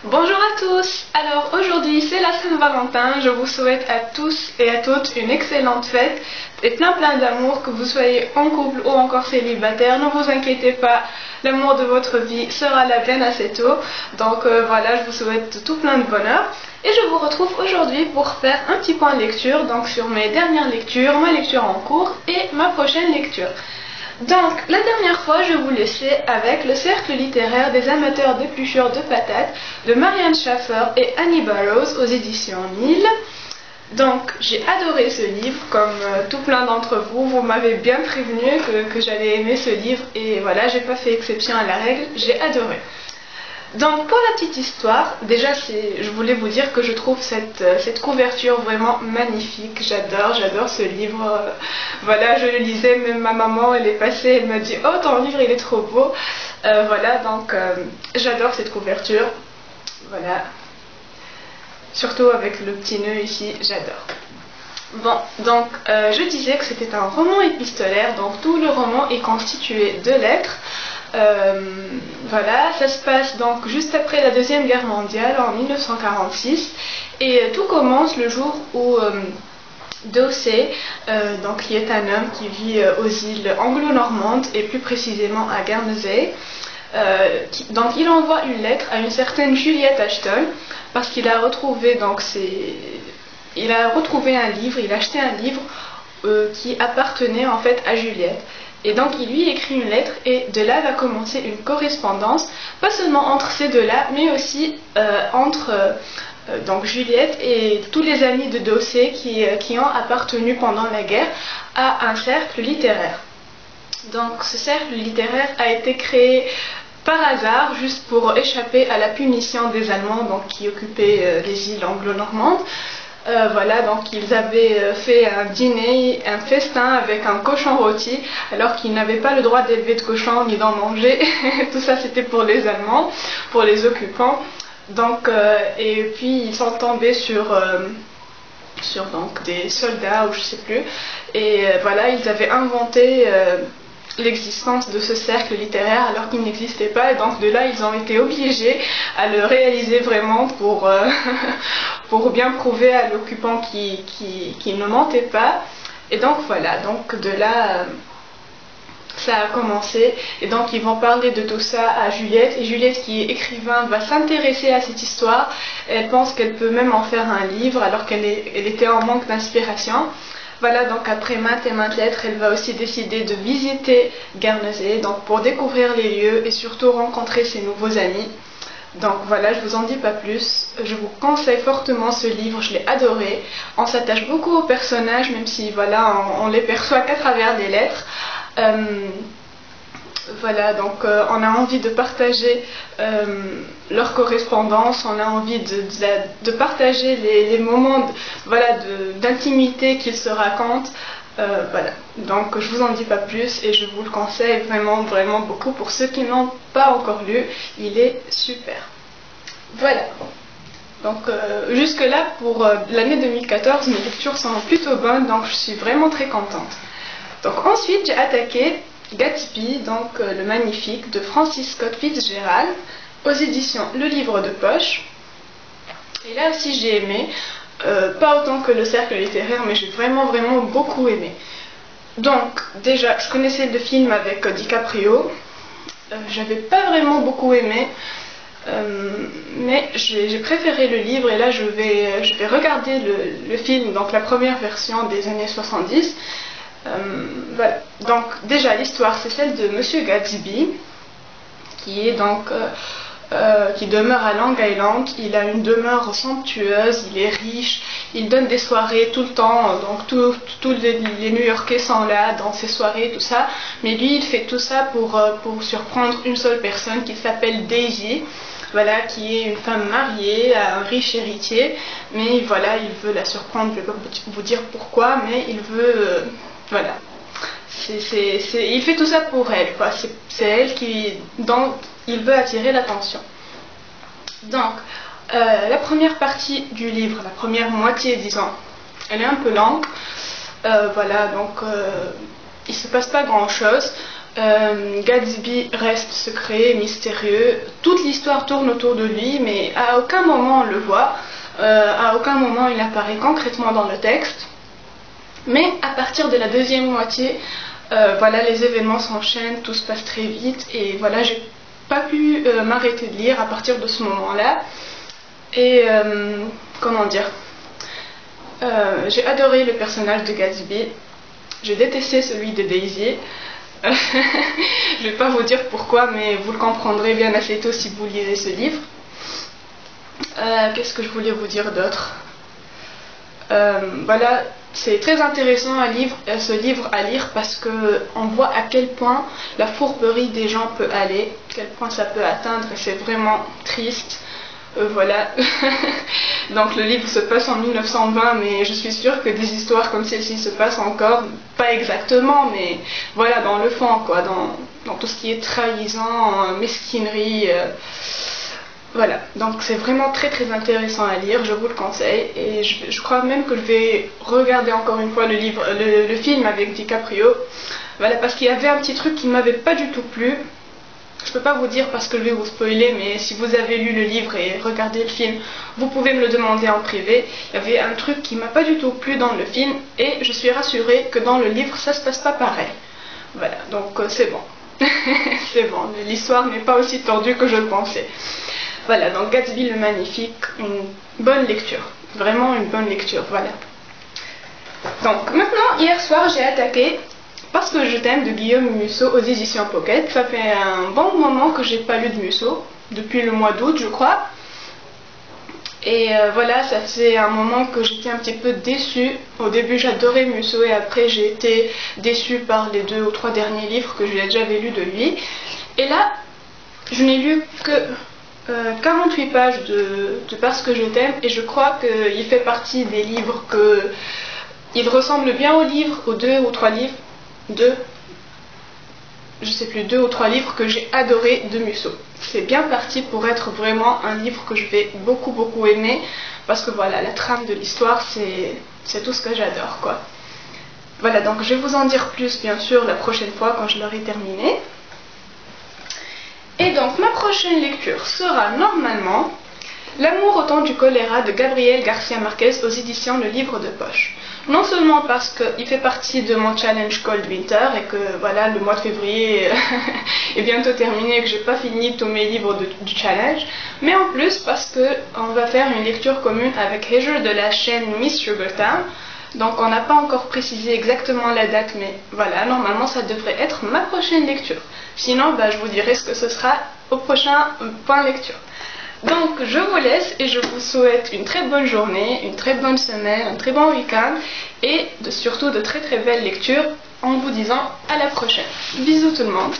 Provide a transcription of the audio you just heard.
Bonjour à tous. Alors aujourd'hui c'est la Saint-Valentin. Je vous souhaite à tous et à toutes une excellente fête et plein d'amour, que vous soyez en couple ou encore célibataire. Ne vous inquiétez pas, l'amour de votre vie sera là bien assez tôt. Donc voilà, je vous souhaite tout plein de bonheur. Et je vous retrouve aujourd'hui pour faire un petit point de lecture, donc sur mes dernières lectures, ma lecture en cours et ma prochaine lecture. Donc, la dernière fois, je vous laissais avec le cercle littéraire des amateurs d'épluchures de patates de Marianne Schaffer et Annie Burroughs aux éditions Nil. Donc, j'ai adoré ce livre, comme tout plein d'entre vous. Vous m'avez bien prévenu que j'allais aimer ce livre et voilà, j'ai pas fait exception à la règle, j'ai adoré. Donc pour la petite histoire, déjà je voulais vous dire que je trouve cette couverture vraiment magnifique, j'adore ce livre, voilà, je le lisais, même ma maman elle est passée, elle m'a dit oh ton livre il est trop beau, voilà, donc j'adore cette couverture, voilà, surtout avec le petit nœud ici, j'adore. Bon, donc je disais que c'était un roman épistolaire, donc tout le roman est constitué de lettres. Voilà, ça se passe donc juste après la Deuxième Guerre mondiale en 1946 et tout commence le jour où Dawsey, donc qui est un homme qui vit aux îles anglo-normandes et plus précisément à Guernesey, donc il envoie une lettre à une certaine Juliette Ashton parce qu'il a retrouvé donc il a retrouvé un livre, il a acheté un livre qui appartenait en fait à Juliette. Et donc il lui écrit une lettre et de là va commencer une correspondance, pas seulement entre ces deux-là, mais aussi entre donc Juliette et tous les amis de Dawsey qui ont appartenu pendant la guerre à un cercle littéraire. Donc ce cercle littéraire a été créé par hasard, juste pour échapper à la punition des Allemands donc, qui occupaient les îles anglo-normandes. Voilà, donc ils avaient fait un dîner, un festin avec un cochon rôti, alors qu'ils n'avaient pas le droit d'élever de cochon ni d'en manger. Tout ça c'était pour les Allemands, pour les occupants. Donc, et puis ils sont tombés sur donc, des soldats ou je sais plus. Et voilà, ils avaient inventé l'existence de ce cercle littéraire alors qu'il n'existait pas, et donc de là ils ont été obligés à le réaliser vraiment pour, pour bien prouver à l'occupant qu'il ne mentait pas. Et donc voilà, donc de là ça a commencé, et donc ils vont parler de tout ça à Juliette, et Juliette qui est écrivain va s'intéresser à cette histoire. Elle pense qu'elle peut même en faire un livre alors qu'elle était en manque d'inspiration. Voilà, donc après maintes et maintes lettres, elle va aussi décider de visiter Guernesey, donc pour découvrir les lieux et surtout rencontrer ses nouveaux amis. Donc voilà, je vous en dis pas plus. Je vous conseille fortement ce livre, je l'ai adoré. On s'attache beaucoup aux personnages, même si voilà, on les perçoit qu'à travers des lettres. Voilà, donc on a envie de partager leur correspondance, on a envie de partager les moments voilà, d'intimité qu'ils se racontent. Voilà, donc je vous en dis pas plus et je vous le conseille vraiment beaucoup pour ceux qui n'ont pas encore lu, il est super. Voilà, donc jusque là pour l'année 2014, mes lectures sont plutôt bonnes, donc je suis vraiment très contente. Donc ensuite j'ai attaqué Gatsby, donc le magnifique de Francis Scott Fitzgerald aux éditions Le Livre de Poche. Et là aussi j'ai aimé, pas autant que le cercle littéraire, mais j'ai vraiment beaucoup aimé. Donc déjà je connaissais le film avec DiCaprio, j'avais pas vraiment beaucoup aimé, mais j'ai préféré le livre, et là je vais regarder le film, donc la première version des années 70. Voilà, donc déjà l'histoire c'est celle de Monsieur Gatsby qui est donc qui demeure à Long Island. Il a une demeure somptueuse, il est riche, il donne des soirées tout le temps, donc tous les New-Yorkais sont là dans ces soirées, tout ça, mais lui il fait tout ça pour surprendre une seule personne qui s'appelle Daisy. Voilà, qui est une femme mariée à un riche héritier, mais voilà, il veut la surprendre, je ne vais pas vous dire pourquoi, mais il veut voilà, il fait tout ça pour elle, quoi. C'est elle dont il veut attirer l'attention. Donc, la première partie du livre, la première moitié, disons, elle est un peu longue. Voilà, donc il ne se passe pas grand-chose. Gatsby reste secret, mystérieux, toute l'histoire tourne autour de lui, mais à aucun moment on le voit, à aucun moment il apparaît concrètement dans le texte. Mais à partir de la deuxième moitié, voilà, les événements s'enchaînent, tout se passe très vite, et voilà, j'ai pas pu m'arrêter de lire à partir de ce moment-là. Et comment dire, j'ai adoré le personnage de Gatsby, j'ai détesté celui de Daisy. Je vais pas vous dire pourquoi, mais vous le comprendrez bien assez tôt si vous lisez ce livre. Qu'est-ce que je voulais vous dire d'autre? Voilà, c'est très intéressant ce livre à lire parce qu'on voit à quel point la fourberie des gens peut aller, à quel point ça peut atteindre, et c'est vraiment triste. Voilà. Donc le livre se passe en 1920, mais je suis sûre que des histoires comme celle-ci se passent encore, pas exactement, mais voilà, dans le fond, quoi, dans tout ce qui est trahison, mesquinerie. Voilà, donc c'est vraiment très très intéressant à lire, je vous le conseille, et je crois même que je vais regarder encore une fois le film avec DiCaprio. Voilà, parce qu'il y avait un petit truc qui ne m'avait pas du tout plu. Je peux pas vous dire parce que je vais vous spoiler, mais si vous avez lu le livre et regardé le film, vous pouvez me le demander en privé. Il y avait un truc qui m'a pas du tout plu dans le film, et je suis rassurée que dans le livre ça se passe pas pareil. Voilà, donc c'est bon. C'est bon, l'histoire n'est pas aussi tordue que je le pensais. Voilà, donc Gatsby le Magnifique, une bonne lecture, vraiment une bonne lecture, voilà. Donc maintenant, hier soir j'ai attaqué Parce que je t'aime de Guillaume Musso aux éditions Pocket. Ça fait un bon moment que j'ai pas lu de Musso, depuis le mois d'août je crois. Et voilà, ça faisait un moment que j'étais un petit peu déçue. Au début j'adorais Musso et après j'ai été déçue par les 2 ou 3 derniers livres que j'avais déjà lus de lui. Et là, je n'ai lu que 48 pages de Parce que je t'aime, et je crois qu'il fait partie des livres il ressemble bien aux livres, aux 2 ou 3 livres, je sais plus, 2 ou 3 livres que j'ai adoré de Musso. C'est bien parti pour être vraiment un livre que je vais beaucoup aimer, parce que voilà, la trame de l'histoire, c'est tout ce que j'adore, quoi. Voilà, donc je vais vous en dire plus bien sûr la prochaine fois quand je l'aurai terminé. Et donc ma prochaine lecture sera normalement L'amour au temps du choléra de Gabriel Garcia Marquez aux éditions Le Livre de Poche. Non seulement parce qu'il fait partie de mon challenge Cold Winter et que voilà, le mois de février est bientôt terminé et que j'ai pas fini tous mes livres du challenge, mais en plus parce qu'on va faire une lecture commune avec Heather de la chaîne Miss Sugartown. Donc on n'a pas encore précisé exactement la date, mais voilà, normalement ça devrait être ma prochaine lecture. Sinon, je vous dirai ce que ce sera au prochain point lecture. Donc je vous laisse et je vous souhaite une très bonne journée, une très bonne semaine, un très bon week-end et surtout de très belles lectures en vous disant à la prochaine. Bisous tout le monde.